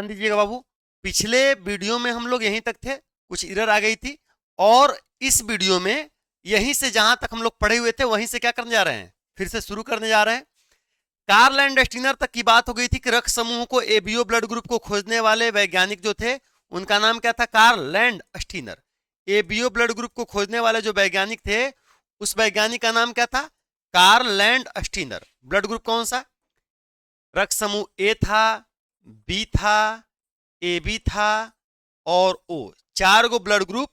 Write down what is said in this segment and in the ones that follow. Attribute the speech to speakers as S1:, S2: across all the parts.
S1: ध्यान दीजिएगा बाबू, पिछले वीडियो में हम लोग यहीं तक थे, कुछ एरर आ गई थी, और इस वीडियो में यहीं से जहां तक हम लोग पढ़े हुए थे वहीं से क्या करने जा रहे हैं, फिर से शुरू करने जा रहे हैं। कार्ल एंड स्टीनर तक की बात हो गई थी कि रक्त समूह को एबीओ ब्लड ग्रुप को खोजने वाले वैज्ञानिक जो थे उनका नाम क्या था, Karl Landsteiner. ABO blood group को खोजने वाले जो वैज्ञानिक थे उस वैज्ञानिक का नाम क्या था, Karl Landsteiner. Blood group कौन सा, रक्त समूह ए था, बी था, ए बी था और ओ। चार गो ब्लड ग्रुप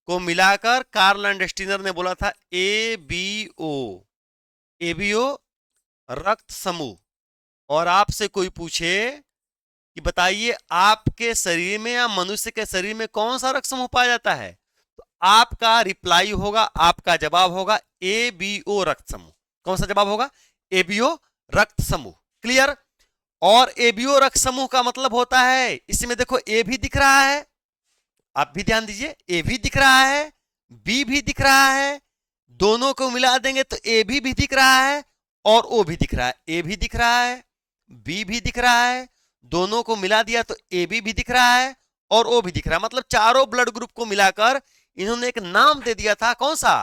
S1: को मिलाकर कार्ल एंड स्टीनर ने बोला था ए बी ओ, एबीओ रक्त समूह। और आपसे कोई पूछे कि बताइए आपके शरीर में या मनुष्य के शरीर में कौन सा रक्त समूह पाया जाता है, तो आपका रिप्लाई होगा, आपका जवाब होगा एबीओ रक्त समूह। कौन सा जवाब होगा, एबीओ रक्त समूह। क्लियर। और एबीओ रक्त समूह का मतलब होता है, इसमें देखो ए भी दिख रहा है, आप भी ध्यान दीजिए, ए भी दिख रहा है, बी भी दिख रहा है, दोनों को मिला देंगे तो ए भी दिख रहा है और ओ भी दिख रहा है। ए भी दिख रहा है, बी भी दिख रहा है, दोनों को मिला दिया तो ए भी दिख रहा है और ओ भी दिख रहा है। मतलब चारों ब्लड ग्रुप को मिलाकर इन्होंने एक नाम दे दिया था, कौन सा,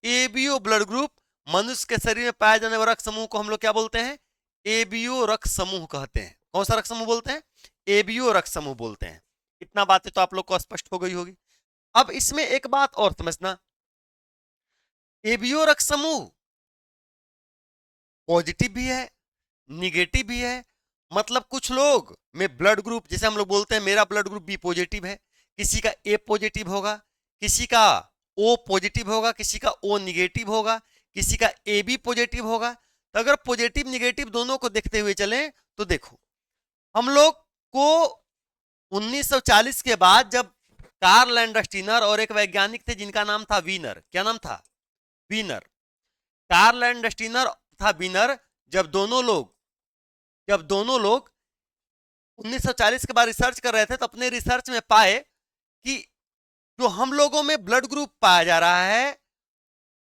S1: एबीओ ब्लड ग्रुप। मनुष्य के शरीर में पाए जाने वाले रक्त समूह को हम लोग क्या बोलते हैं, एबीओ रक्त समूह कहते हैं। कौन सा रक्त समूह बोलते हैं, एबीओ रक्त समूह बोलते हैं। इतना बातें तो आप लोग को स्पष्ट हो गई होगी। अब इसमें एक बात और समझना, एबीओ रक्त समूह पॉजिटिव भी है, निगेटिव भी है। मतलब कुछ लोग में ब्लड ग्रुप, जैसे हम लोग बोलते हैं मेरा ब्लड ग्रुप बी पॉजिटिव है, किसी का ए पॉजिटिव होगा, किसी का ओ पॉजिटिव होगा, किसी का ओ निगेटिव होगा, किसी का ए बी पॉजिटिव होगा। तो अगर पॉजिटिव निगेटिव दोनों को देखते हुए चलें तो देखो, हम लोग को 1940 के बाद जब कार्ल एंड स्टीनर और एक वैज्ञानिक थे जिनका नाम था वीनर, क्या नाम था, वीनर। कार्ल एंड स्टीनर था वीनर। जब दोनों लोग 1940 के बाद रिसर्च कर रहे थे तो अपने रिसर्च में पाए कि जो हम लोगों में ब्लड ग्रुप पाया जा रहा है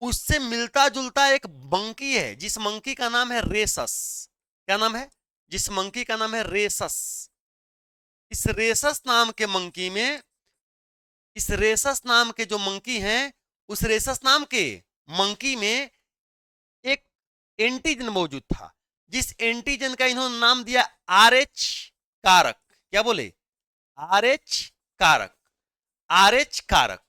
S1: उससे मिलता जुलता एक मंकी है, जिस मंकी का नाम है रेसस। क्या नाम है, जिस मंकी का नाम है रेसस। इस रेसस नाम के मंकी में, इस रेसस नाम के जो मंकी हैं, उस रेसस नाम के मंकी में एक एंटीजन मौजूद था, जिस एंटीजन का इन्होंने नाम दिया आरएच कारक। क्या बोले, आरएच कारक, आरएच कारक,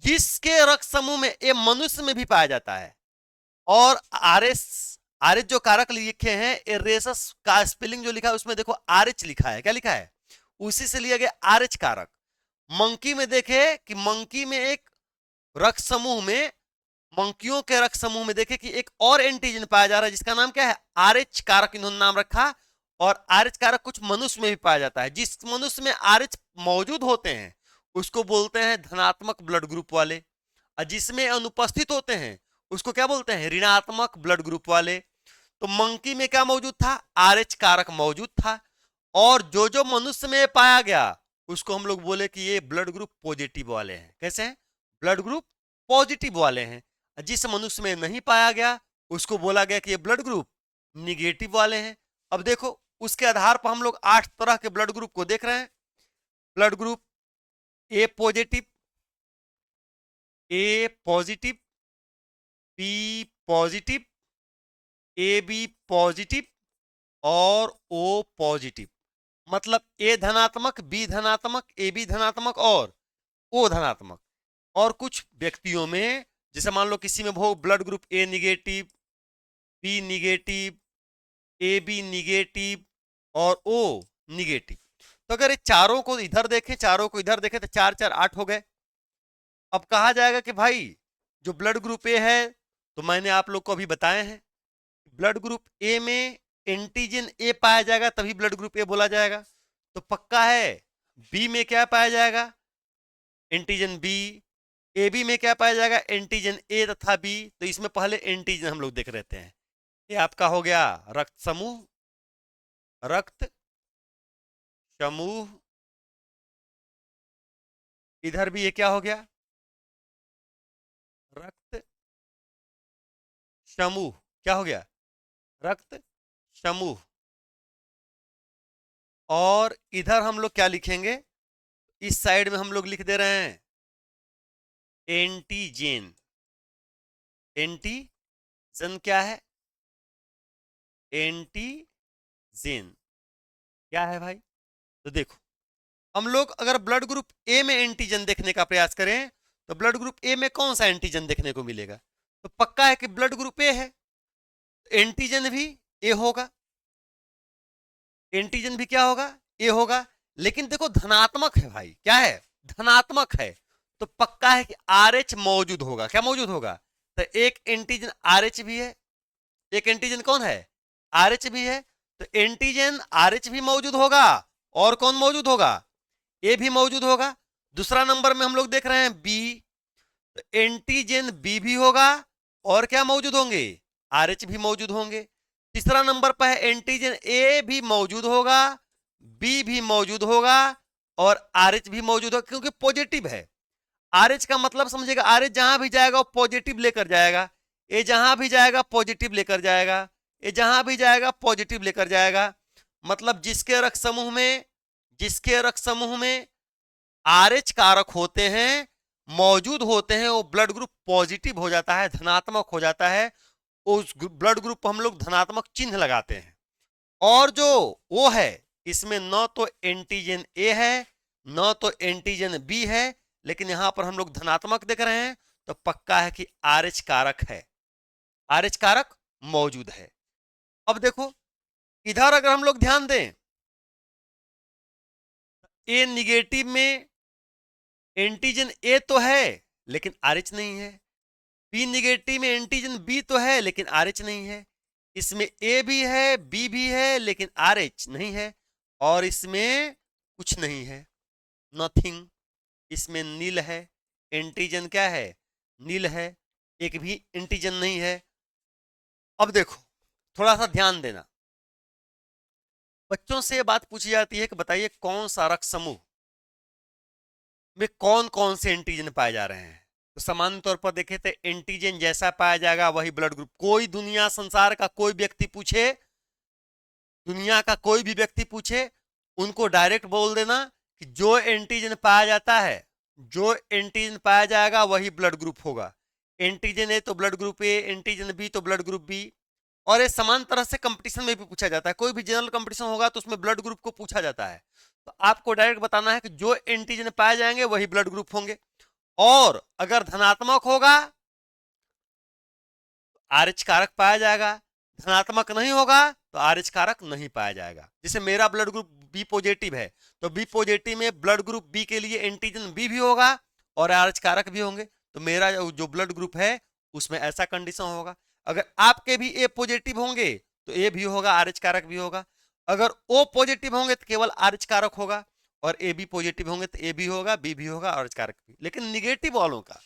S1: जिसके रक्त समूह में ये मनुष्य में भी पाया जाता है। और आरएच, आरएच जो कारक लिखे हैं, ये रेसस का स्पेलिंग जो लिखा है उसमें देखो आरएच लिखा है, क्या लिखा है, उसी से लिया गया आरएच कारक। मंकी में देखे कि मंकी में एक रक्त समूह में, मंकियों के रक्त समूह में देखे कि एक और एंटीजन पाया जा रहा है जिसका नाम क्या है, आरएच कारक इन्होंने नाम रखा। और आरएच कारक कुछ मनुष्य में भी पाया जाता है। जिस मनुष्य में आरएच मौजूद होते हैं उसको बोलते हैं धनात्मक ब्लड ग्रुप वाले, और जिसमें अनुपस्थित होते हैं उसको क्या बोलते हैं, ऋणात्मक ब्लड ग्रुप वाले। तो मंकी में क्या मौजूद था, आरएच कारक मौजूद था। और जो जो मनुष्य में पाया गया उसको हम लोग बोले कि ये ब्लड ग्रुप पॉजिटिव वाले हैं। कैसे हैं, ब्लड ग्रुप पॉजिटिव वाले हैं। जिस मनुष्य में नहीं पाया गया उसको बोला गया कि ये ब्लड ग्रुप निगेटिव वाले हैं। अब देखो, उसके आधार पर हम लोग 8 तरह के ब्लड ग्रुप को देख रहे हैं। Blood group A positive, A positive, B positive, A B positive और ओ पॉजिटिव। मतलब ए धनात्मक, बी धनात्मक, ए बी धनात्मक और ओ धनात्मक। और कुछ व्यक्तियों में, जैसे मान लो किसी में हो blood group A negative, B negative, A B negative और ओ निगेटिव। तो अगर ये चारों को इधर देखें, चारों को इधर देखें तो 4 4 8 हो गए। अब कहा जाएगा कि भाई जो ब्लड ग्रुप ए है, तो मैंने आप लोग को अभी बताए हैं, ब्लड ग्रुप ए में एंटीजन ए पाया जाएगा तभी ब्लड ग्रुप ए बोला जाएगा। तो पक्का है बी में क्या पाया जाएगा, एंटीजन बी। ए बी में क्या पाया जाएगा, एंटीजन ए तथा बी। तो इसमें पहले एंटीजन हम लोग देख रहते हैं। ये आपका हो गया रक्त समूह, रक्त समूह। इधर भी ये क्या हो गया, रक्त समूह। क्या हो गया, रक्त समूह। और इधर हम लोग क्या लिखेंगे, इस साइड में हम लोग लिख दे रहे हैं एंटीजेन। एंटीजन क्या है, एंटीजेन क्या है भाई। तो देखो, हम लोग अगर ब्लड ग्रुप ए में एंटीजन देखने का प्रयास करें तो ब्लड ग्रुप ए में कौन सा एंटीजन देखने को मिलेगा, तो पक्का है कि ब्लड ग्रुप ए है, एंटीजन भी ए होगा, एंटीजन भी क्या होगा, ए होगा। लेकिन देखो धनात्मक है भाई, क्या है, धनात्मक है, तो पक्का है कि आर एच मौजूद होगा। क्या मौजूद होगा, तो एक एंटीजन आर एच भी है, एक एंटीजन कौन है, आर एच भी है, तो एंटीजन आर एच भी मौजूद होगा, और कौन मौजूद होगा, ए भी मौजूद होगा। दूसरा नंबर में हम लोग देख रहे हैं बी, तो एंटीजन बी भी होगा, और क्या मौजूद होंगे, आर एच भी मौजूद होंगे। तीसरा नंबर पर है एंटीजन ए भी मौजूद होगा, बी भी मौजूद होगा, और आर एच भी मौजूद होगा, क्योंकि पॉजिटिव है। आर एच का मतलब समझेगा, आर एच जहां भी जाएगा वो पॉजिटिव लेकर जाएगा, ए जहां भी जाएगा पॉजिटिव लेकर जाएगा, ए जहां भी जाएगा पॉजिटिव लेकर जाएगा। मतलब जिसके रक्त समूह में, जिसके रक्त समूह में आर एच कारक होते हैं, मौजूद होते हैं, वो ब्लड ग्रुप पॉजिटिव हो जाता है, धनात्मक हो जाता है, उस ब्लड ग्रुप पर हम लोग धनात्मक चिन्ह लगाते हैं। और जो वो है, इसमें न तो एंटीजन ए है न तो एंटीजन बी है, लेकिन यहां पर हम लोग धनात्मक देख रहे हैं, तो पक्का है कि आर एच कारक है, आर एच कारक मौजूद है। अब देखो इधर अगर हम लोग ध्यान दें, ए निगेटिव में एंटीजन ए तो है लेकिन आर एच नहीं है, बी निगेटिव में एंटीजन बी तो है लेकिन आर एच नहीं है, इसमें ए भी है बी भी है लेकिन आर एच नहीं है, और इसमें कुछ नहीं है, नथिंग, इसमें नील है, एंटीजन क्या है, नील है, एक भी एंटीजन नहीं है। अब देखो थोड़ा सा ध्यान देना, बच्चों से बात पूछी जाती है कि बताइए कौन सा रक्त समूह में कौन कौन से एंटीजन पाए जा रहे हैं, तो सामान्य तौर पर देखे तो एंटीजन जैसा पाया जाएगा वही ब्लड ग्रुप। कोई दुनिया संसार का कोई व्यक्ति पूछे, दुनिया का कोई भी व्यक्ति पूछे, उनको डायरेक्ट बोल देना कि जो एंटीजन पाया जाता है, जो एंटीजन पाया जाएगा वही ब्लड ग्रुप होगा। एंटीजन ए तो blood group A, antigen B तो ब्लड ग्रुप बी। और ये समान तरह से कंपटीशन में भी पूछा जाता है, कोई भी जनरल कंपटीशन होगा तो उसमें ब्लड ग्रुप को पूछा जाता है, तो आपको डायरेक्ट बताना है कि जो एंटीजन पाए जाएंगे वही ब्लड ग्रुप होंगे। और अगर धनात्मक होगा तो आर एच कारक पाया जाएगा, धनात्मक नहीं होगा तो आर एच कारक नहीं पाया जाएगा। जैसे मेरा ब्लड ग्रुप बी पॉजिटिव है, तो बी पॉजिटिव में ब्लड ग्रुप बी के लिए एंटीजन बी भी होगा और आर एच कारक भी होंगे, तो मेरा जो ब्लड ग्रुप है उसमें ऐसा कंडीशन होगा। अगर आपके भी ए पॉजिटिव होंगे तो ए भी होगा, आर एच कारक भी होगा। अगर ओ पॉजिटिव होंगे तो केवल आर एच कारक होगा, और ए बी पॉजिटिव होंगे तो ए भी होगा, बी भी होगा, आर एच कारक भी। लेकिन निगेटिव वालों का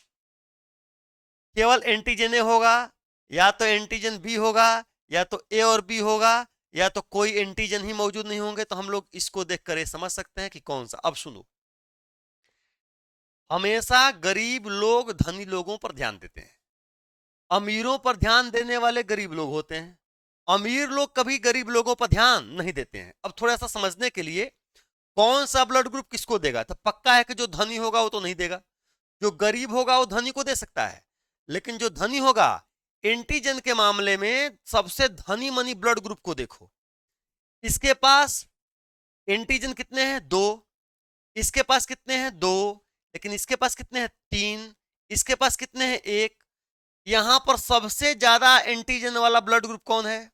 S1: केवल एंटीजन ए होगा, या तो एंटीजन बी होगा, या तो ए और बी होगा, या तो कोई एंटीजन ही मौजूद नहीं होंगे। तो हम लोग इसको देखकर ये समझ सकते हैं कि कौन सा। अब सुनो, हमेशा गरीब लोग धनी लोगों पर ध्यान देते हैं, अमीरों पर ध्यान देने वाले गरीब लोग होते हैं, अमीर लोग कभी गरीब लोगों पर ध्यान नहीं देते हैं। अब थोड़ा सा समझने के लिए, कौन सा ब्लड ग्रुप किसको देगा, तो पक्का है कि जो धनी होगा वो तो नहीं देगा, जो गरीब होगा वो धनी को दे सकता है, लेकिन जो धनी होगा, एंटीजन के मामले में सबसे धनी मनी ब्लड ग्रुप को देखो, इसके पास एंटीजन कितने हैं, 2, इसके पास कितने हैं, 2, लेकिन इसके पास कितने हैं, 3, इसके पास कितने हैं, 1। यहां पर सबसे ज्यादा एंटीजन वाला ब्लड ग्रुप कौन है,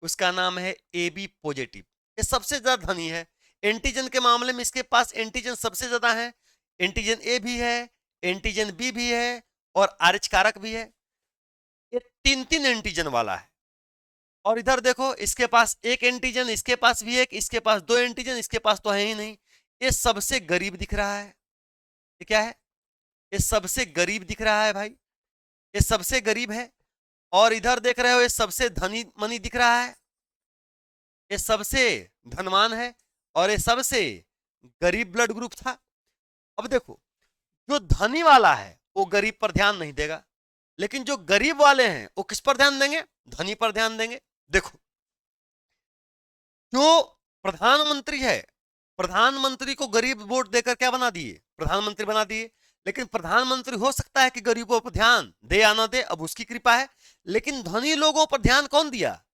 S1: उसका नाम है ए बी पॉजिटिव, ये सबसे ज्यादा धनी है। एंटीजन के मामले में इसके पास एंटीजन सबसे ज्यादा है, एंटीजन ए भी है, एंटीजन बी भी है, और आर एच कारक भी है, ये 3 एंटीजन वाला है। और इधर देखो, इसके पास एक एंटीजन, इसके पास भी एक, इसके पास 2 एंटीजन, इसके पास तो है ही नहीं, ये सबसे गरीब दिख रहा है। ये क्या है, ये सबसे गरीब दिख रहा है भाई, ये सबसे गरीब है। और इधर देख रहे हो, ये सबसे धनी मनी दिख रहा है, ये सबसे धनवान है, और ये सबसे गरीब ब्लड ग्रुप था। अब देखो, जो धनी वाला है वो गरीब पर ध्यान नहीं देगा, लेकिन जो गरीब वाले हैं वो किस पर ध्यान देंगे, धनी पर ध्यान देंगे। देखो, जो प्रधानमंत्री है, प्रधानमंत्री को गरीब वोट देकर क्या बना दिए, प्रधानमंत्री बना दिए। लेकिन प्रधानमंत्री हो सकता है कि गरीबों पर ध्यान दे या ना दे, अब उसकी कृपा है। लेकिन धनी लोगों पर ध्यान कौन दिया,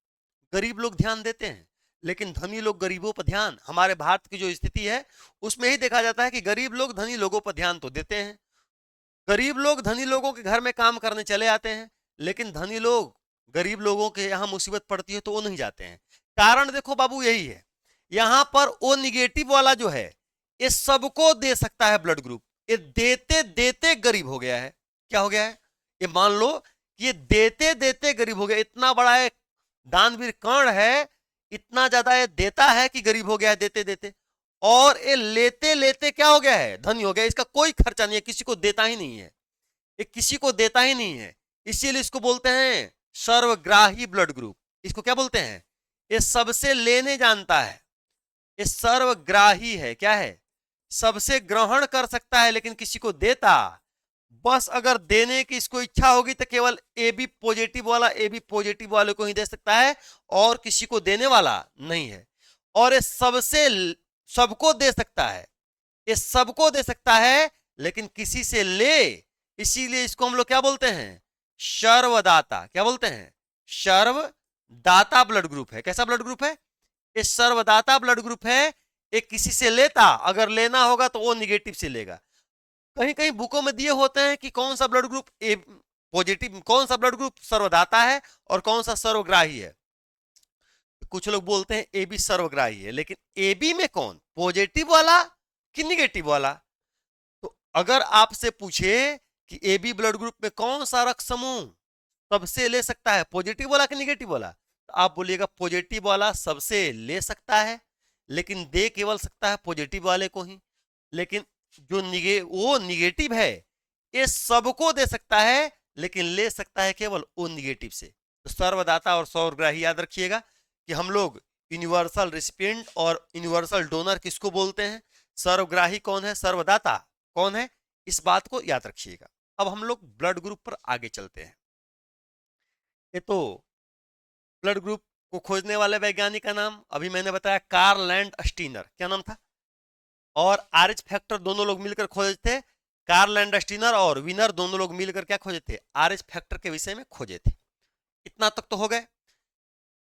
S1: गरीब लोग ध्यान देते हैं। लेकिन धनी लोग गरीबों पर ध्यान, हमारे भारत की जो स्थिति है उसमें ही देखा जाता है कि गरीब लोग धनी लोगों पर ध्यान तो देते हैं, गरीब लोग धनी लोगों के घर में काम करने चले आते हैं, लेकिन धनी लोग गरीब लोगों के यहां मुसीबत पड़ती है तो वो नहीं जाते हैं। कारण देखो बाबू यही है, यहां पर ओ निगेटिव वाला जो है ये सबको दे सकता है ब्लड ग्रुप, ये देते देते गरीब हो गया है। क्या हो गया है, ये मान लो कि ये देते देते गरीब हो गया, इतना बड़ा एक दानवीर कर्ण है, इतना ज्यादा ये देता है कि गरीब हो गया है देते देते, और ये लेते लेते क्या हो गया है, धनी हो गया। इसका कोई खर्चा नहीं है, किसी को देता ही नहीं है, ये किसी को देता ही नहीं है। इसीलिए इसको बोलते हैं सर्वग्राही ब्लड ग्रुप। इसको क्या बोलते हैं, ये सबसे लेने जानता है, ये सर्वग्राही है। क्या है, सबसे ग्रहण कर सकता है लेकिन किसी को देता, बस अगर देने की इसको इच्छा होगी तो केवल ए बी पॉजिटिव वाला ए बी पॉजिटिव वाले को ही दे सकता है और किसी को देने वाला नहीं है। और ये सबसे सबको दे सकता है, ये सबको दे सकता है लेकिन किसी से ले, इसीलिए इसको हम लोग क्या बोलते हैं, सर्वदाता। क्या बोलते हैं, सर्वदाता ब्लड ग्रुप है। कैसा ब्लड ग्रुप है, ये सर्वदाता ब्लड ग्रुप है। ये किसी से लेता, अगर लेना होगा तो वो निगेटिव से लेगा। कहीं कहीं बुकों में दिए होते हैं कि कौन सा ब्लड ग्रुप ए पॉजिटिव, कौन सा ब्लड ग्रुप सर्वदाता है और कौन सा सर्वग्राही है। कुछ लोग बोलते हैं ए बी सर्वग्राही है, लेकिन ए बी में कौन, पॉजिटिव वाला कि निगेटिव वाला। तो अगर आपसे पूछे कि ए बी ब्लड ग्रुप में कौन सा रक्त समूह सबसे ले सकता है, पॉजिटिव वाला कि निगेटिव वाला, तो आप बोलिएगा पॉजिटिव वाला सबसे ले सकता है, लेकिन दे केवल सकता है पॉजिटिव वाले को ही। लेकिन जो वो निगेटिव है ये सबको दे सकता है लेकिन ले सकता है केवल वो निगेटिव से। तो सर्वदाता और सर्वग्राही याद रखिएगा कि हम लोग यूनिवर्सल रिसिपिएंट और यूनिवर्सल डोनर किसको बोलते हैं, सर्वग्राही कौन है, सर्वदाता कौन है, इस बात को याद रखिएगा। अब हम लोग ब्लड ग्रुप पर आगे चलते हैं। ये तो ब्लड ग्रुप को खोजने वाले वैज्ञानिक का नाम अभी मैंने बताया, कार्ल लैंडस्टीनर। क्या नाम था, और आरएच फैक्टर दोनों लोग मिलकर खोजे थे, कार्ल लैंडस्टीनर और विनर दोनों लोग मिलकर क्या खोजे थे, आरएच फैक्टर के विषय में खोजे थे। इतना तक तो हो गए।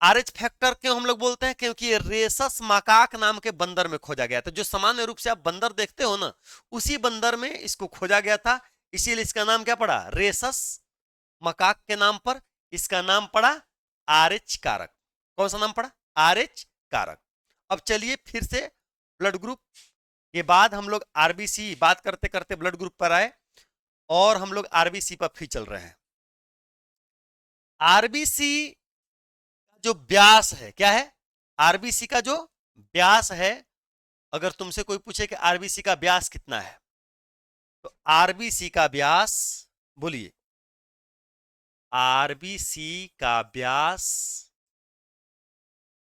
S1: आरएच फैक्टर क्यों हम लोग बोलते हैं, क्योंकि ये रेसस मकाक नाम के बंदर में खोजा गया था। जो सामान्य रूप से आप बंदर देखते हो ना, उसी बंदर में इसको खोजा गया था, इसीलिए इसका नाम क्या पड़ा, रेसस मकाक के नाम पर इसका नाम पड़ा आरएच कारक। कौन सा नाम पड़ा, आरएच कारक। अब चलिए फिर से ब्लड ग्रुप के बाद हम लोग आरबीसी, बात करते करते ब्लड ग्रुप पर आए और हम लोग आरबीसी पर फिर चल रहे हैं। आरबीसी जो व्यास है, क्या है, आरबीसी का जो व्यास है, अगर तुमसे कोई पूछे कि आरबीसी का व्यास कितना है, तो आरबीसी का व्यास, बोलिए, आरबीसी का व्यास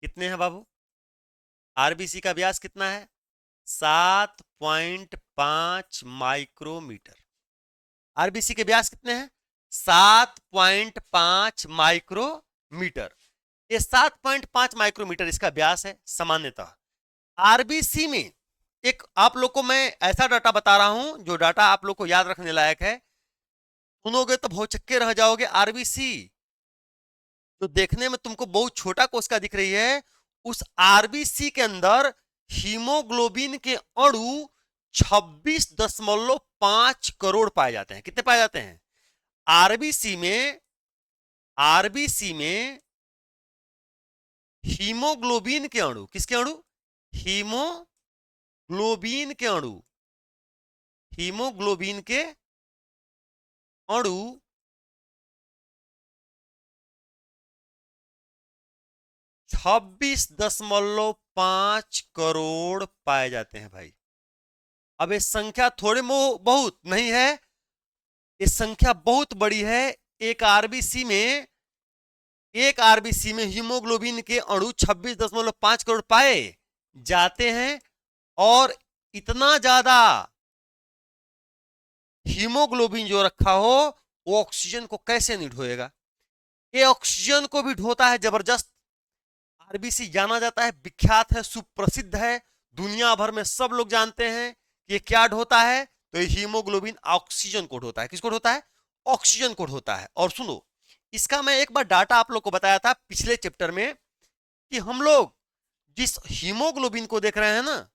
S1: कितने हैं बाबू, आरबीसी का व्यास कितना है, 7.5 माइक्रोमीटर। आरबीसी के व्यास कितने हैं, 7.5 माइक्रोमीटर। ये 7.5 माइक्रोमीटर इसका व्यास है सामान्यतः। आरबीसी में एक आप लोग को मैं ऐसा डाटा बता रहा हूं जो डाटा आप लोग को याद रखने लायक है, सुनोगे तो बहुत चक्के रह जाओगे। आरबीसी जो देखने में तुमको बहुत छोटा कोशिका दिख रही है, उस आरबीसी के अंदर हीमोग्लोबिन के अणु 26.5 करोड़ पाए जाते हैं। कितने पाए जाते हैं, आरबीसी में, आरबीसी में हीमोग्लोबिन के अणु, किसके अणु, हीमोग्लोबिन के अणु, हीमोग्लोबिन के अणु 26.5 करोड़ पाए जाते हैं भाई। अब ये संख्या थोड़े बहुत नहीं है, ये संख्या बहुत बड़ी है। एक आरबीसी में, एक आरबीसी में हीमोग्लोबिन के अणु 26.5 करोड़ पाए जाते हैं। और इतना ज्यादा हीमोग्लोबिन जो रखा हो वो ऑक्सीजन को कैसे नहीं ढोएगा, ये ऑक्सीजन को भी ढोता है जबरदस्त। आरबीसी जाना जाता है, विख्यात है, सुप्रसिद्ध है, दुनिया भर में सब लोग जानते हैं कि ये क्या होता है। तो ये हीमोग्लोबिन ऑक्सीजन कोड होता है। किस कोड होता है? ऑक्सीजन कोड होता है। और सुनो, इसका मैं एक बार डाटा आप लोग को बताया था पिछले चैप्टर में कि हम लोग जिस हीमोग्लोबिन को देख रहे हैं ना,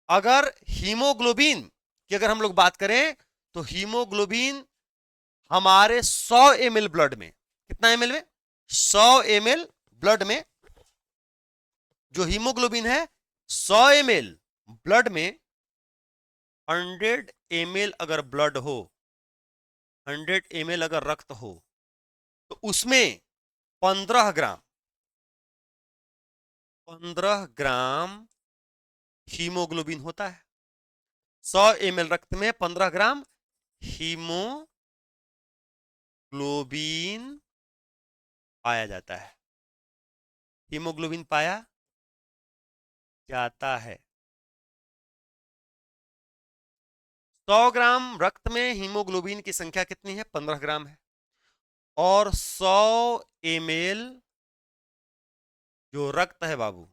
S1: अगर हीमोग्लोबिन की अगर हम लोग बात करें तो हीमोग्लोबिन हमारे 100 ml ब्लड में, कितना ml में? 100 ml ब्लड में जो हीमोग्लोबिन है 100 ml ब्लड में 100 ml अगर ब्लड हो, 100 ml अगर रक्त हो तो उसमें 15 ग्राम हीमोग्लोबिन होता है। 100 ml रक्त में 15 ग्राम हीमोग्लोबिन पाया जाता है। हीमोग्लोबिन पाया जाता है। 100 ग्राम रक्त में हीमोग्लोबिन की संख्या कितनी है? 15 ग्राम है। और 100 ml जो रक्त है बाबू,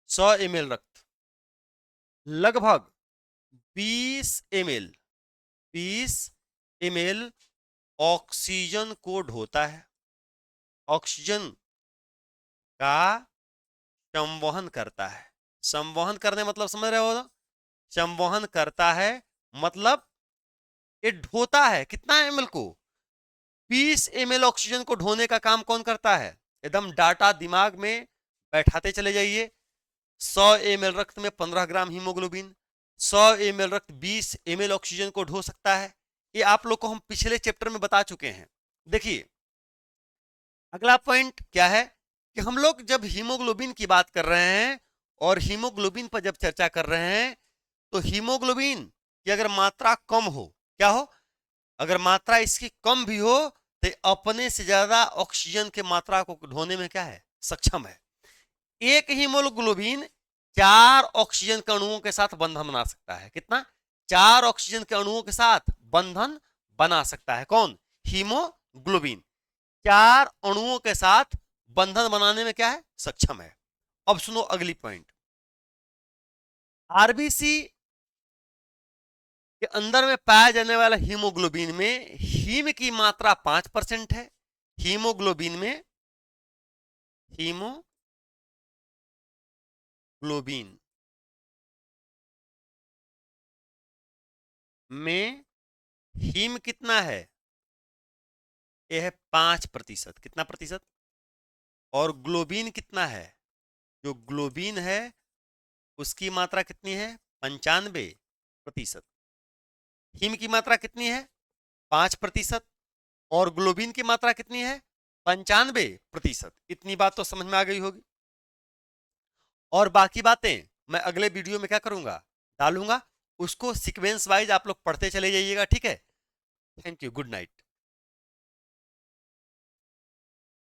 S1: 100 ml रक्त लगभग 20 ml ऑक्सीजन को ढोता है। ऑक्सीजन का संवहन करता है। संवहन करने मतलब समझ रहे हो ना? संवहन करता है मतलब ये ढोता है। कितना ml को? 20 ml ऑक्सीजन को ढोने का काम कौन करता है? एकदम डाटा दिमाग में बैठाते चले जाइए। 100 ml रक्त में 15 ग्राम हीमोग्लोबिन, 100 ml रक्त 20 ml ऑक्सीजन को ढो सकता है। ये आप लोग को हम पिछले चैप्टर में बता चुके हैं। देखिए अगला पॉइंट क्या है कि हम लोग जब हीमोग्लोबिन की बात कर रहे हैं और हीमोग्लोबिन पर जब चर्चा कर रहे हैं तो हीमोग्लोबिन की अगर मात्रा कम हो, क्या हो? अगर मात्रा इसकी कम भी हो तो अपने से ज्यादा ऑक्सीजन की मात्रा को ढोने में क्या है? सक्षम है। एक हीमोग्लोबिन 4 ऑक्सीजन के अणुओं के साथ बंधन बना सकता है। कितना? 4 ऑक्सीजन के अणुओं के साथ बंधन बना सकता है। कौन? हीमोग्लोबिन 4 अणुओं के साथ बंधन बनाने में क्या है? सक्षम है। अब सुनो अगली पॉइंट। आरबीसी के अंदर में पाया जाने वाला हीमोग्लोबिन में हीम की मात्रा 5% है। हीमोग्लोबिन में हीमोग्लोबिन में हीम कितना है? यह है 5%। कितना प्रतिशत? और ग्लोबिन कितना है? जो ग्लोबिन है उसकी मात्रा कितनी है? 95%। हीम की मात्रा कितनी है? 5%। और ग्लोबिन की मात्रा कितनी है? 95%। इतनी बात तो समझ में आ गई होगी। और बाकी बातें मैं अगले वीडियो में क्या करूंगा? डालूंगा। उसको सीक्वेंस वाइज आप लोग पढ़ते चले जाइएगा। ठीक है? Thank you. Good night.